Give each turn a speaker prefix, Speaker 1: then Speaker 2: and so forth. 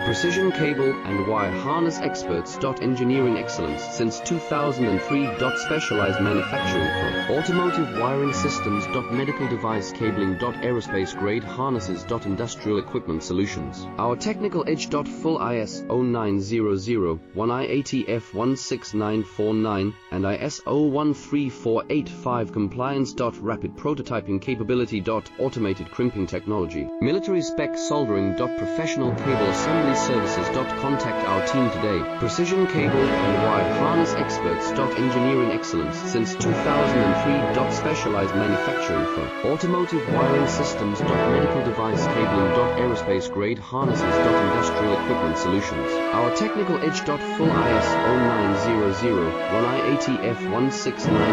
Speaker 1: Precision cable and wire harness experts. Engineering excellence since 2003. Specialized manufacturing for automotive wiring systems. Medical device cabling. Aerospace grade harnesses. Industrial equipment solutions. Our technical edge. Full ISO 9001, IATF 16949 and ISO 13485 compliance. Rapid prototyping capability. Automated crimping technology. Military spec soldering. Professional cable assembly services. Contact our team today. Precision cable and wire harness experts. Engineering excellence since 2003. Specialized manufacturing for automotive wiring systems. Medical device cabling. Aerospace grade harnesses. Industrial equipment solutions. Our technical edge. Full ISO 9001, IATF 169